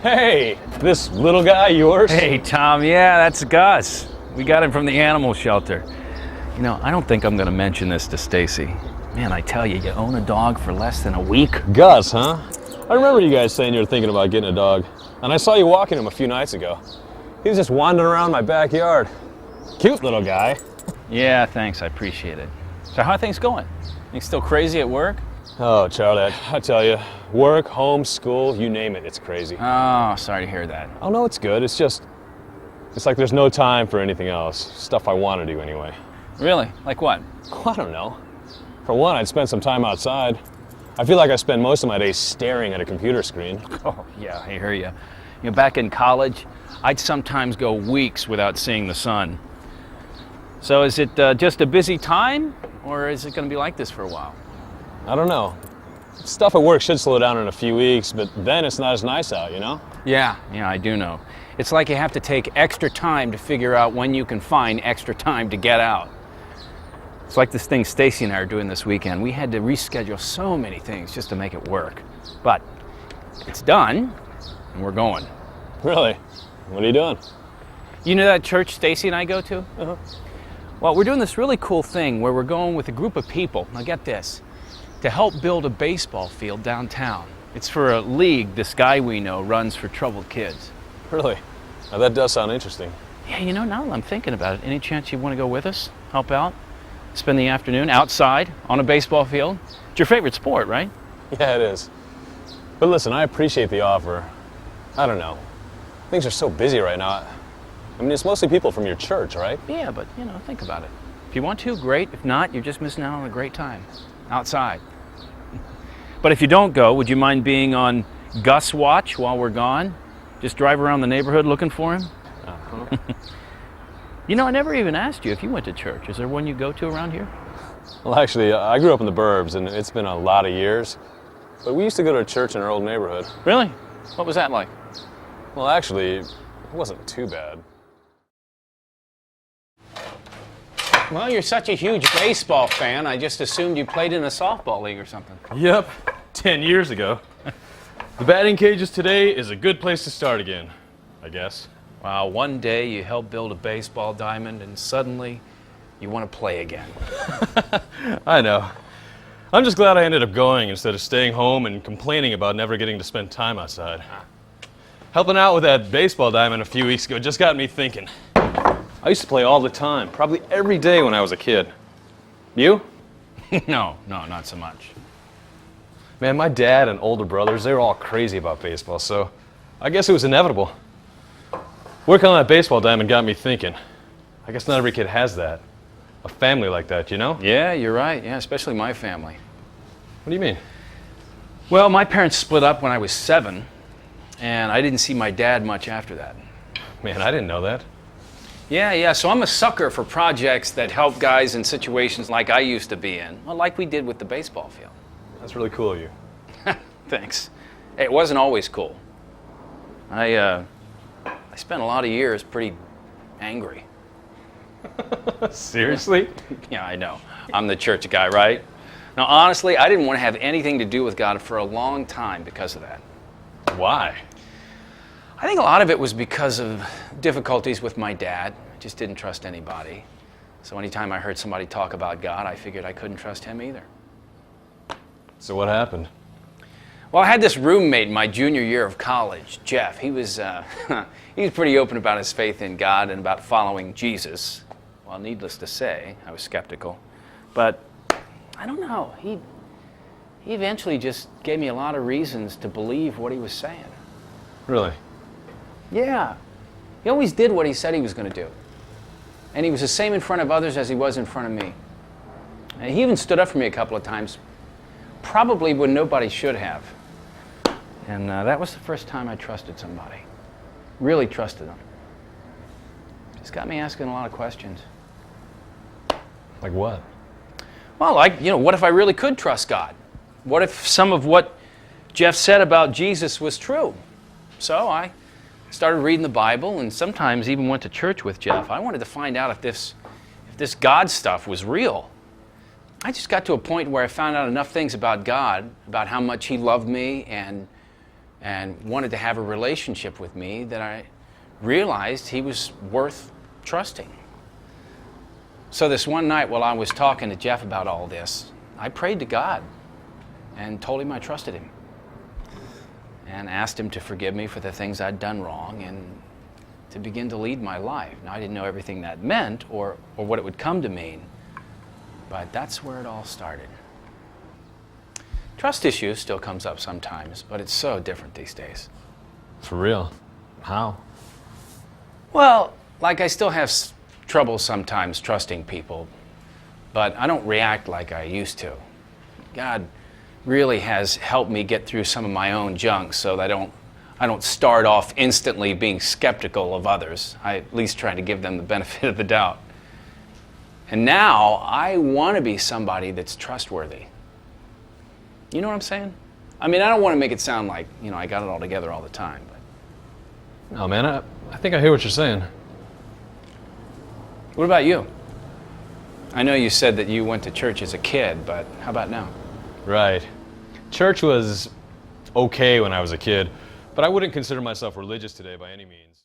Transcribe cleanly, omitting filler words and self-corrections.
Hey, this little guy yours? Hey, Tom, yeah, that's Gus. We got him from the animal shelter. You know, I don't think I'm gonna mention this to Stacy. Man, I tell you, you own a dog for less than a week? Gus, huh? I remember you guys saying you were thinking about getting a dog, and I saw you walking him a few nights ago. He was just wandering around my backyard. Cute little guy. Yeah, thanks, I appreciate it. So how are things going? You still crazy at work? Oh, Charlie, I tell you, work, home, school, you name it, it's crazy. Oh, sorry to hear that. Oh, no, it's good. It's like there's no time for anything else. Stuff I want to do anyway. Really? Like what? Oh, I don't know. For one, I'd spend some time outside. I feel like I spend most of my days staring at a computer screen. Oh, yeah, I hear you. You know, back in college, I'd sometimes go weeks without seeing the sun. So is it just a busy time, or is it going to be like this for a while? I don't know. Stuff at work should slow down in a few weeks, but then it's not as nice out, you know? Yeah, I do know. It's like you have to take extra time to figure out when you can find extra time to get out. It's like this thing Stacy and I are doing this weekend. We had to reschedule so many things just to make it work. But it's done, and we're going. Really? What are you doing? You know that church Stacy and I go to? Uh-huh. Well, we're doing this really cool thing where we're going with a group of people, now get this, to help build a baseball field downtown. It's for a league this guy we know runs for troubled kids. Really? Now that does sound interesting. Yeah, you know, now that I'm thinking about it, any chance you want to go with us, help out? Spend the afternoon outside on a baseball field? It's your favorite sport, right? Yeah, it is. But listen, I appreciate the offer. I don't know. Things are so busy right now. I mean, it's mostly people from your church, right? Yeah, but, you know, think about it. If you want to, great. If not, you're just missing out on a great time. Outside. But if you don't go, would you mind being on Gus watch while we're gone? Just drive around the neighborhood looking for him? Uh-huh. You know, I never even asked you if you went to church. Is there one you go to around here? Well, actually, I grew up in the burbs, and it's been a lot of years. But we used to go to a church in our old neighborhood. Really? What was that like? Well, actually, it wasn't too bad. Well, you're such a huge baseball fan, I just assumed you played in a softball league or something. Yep, 10 years ago. The batting cages today is a good place to start again, I guess. Wow, one day you help build a baseball diamond and suddenly you want to play again. I know. I'm just glad I ended up going instead of staying home and complaining about never getting to spend time outside. Helping out with that baseball diamond a few weeks ago just got me thinking. I used to play all the time, probably every day when I was a kid. You? No, not so much. Man, my dad and older brothers, they were all crazy about baseball, so I guess it was inevitable. Working on that baseball diamond got me thinking. I guess not every kid has that. A family like that, you know? Yeah, you're right. Yeah, especially my family. What do you mean? Well, my parents split up when I was 7, and I didn't see my dad much after that. Man, I didn't know that. Yeah, so I'm a sucker for projects that help guys in situations like I used to be in, well, like we did with the baseball field. That's really cool of you. Thanks. Hey, it wasn't always cool. I spent a lot of years pretty angry. Seriously? Yeah, I know. I'm the church guy, right? Now, honestly, I didn't want to have anything to do with God for a long time because of that. Why? I think a lot of it was because of difficulties with my dad. I just didn't trust anybody. So anytime I heard somebody talk about God, I figured I couldn't trust him either. So what happened? Well, I had this roommate in my junior year of college, Jeff. He was pretty open about his faith in God and about following Jesus. Well, needless to say, I was skeptical. But I don't know. He eventually just gave me a lot of reasons to believe what he was saying. Really? Yeah. He always did what he said he was going to do. And he was the same in front of others as he was in front of me. And he even stood up for me a couple of times, probably when nobody should have. And that was the first time I trusted somebody. Really trusted them. Just got me asking a lot of questions. Like what? Well, like, what if I really could trust God? What if some of what Jeff said about Jesus was true? So I started reading the Bible and sometimes even went to church with Jeff. I wanted to find out if this God stuff was real. I just got to a point where I found out enough things about God, about how much he loved me and and wanted to have a relationship with me that I realized he was worth trusting. So this one night while I was talking to Jeff about all this, I prayed to God and told him I trusted him and asked him to forgive me for the things I'd done wrong and to begin to lead my life. Now, I didn't know everything that meant or what it would come to mean, but that's where it all started. Trust issues still comes up sometimes, but it's so different these days. For real? How? Well, like I still have trouble sometimes trusting people, but I don't react like I used to. God really has helped me get through some of my own junk so that I don't start off instantly being skeptical of others. I at least try to give them the benefit of the doubt. And now I want to be somebody that's trustworthy. You know what I'm saying? I mean, I don't want to make it sound like, I got it all together all the time. But No, man, I think I hear what you're saying. what about you? I know you said that you went to church as a kid, but how about now? Right. Church was okay when I was a kid, but I wouldn't consider myself religious today by any means.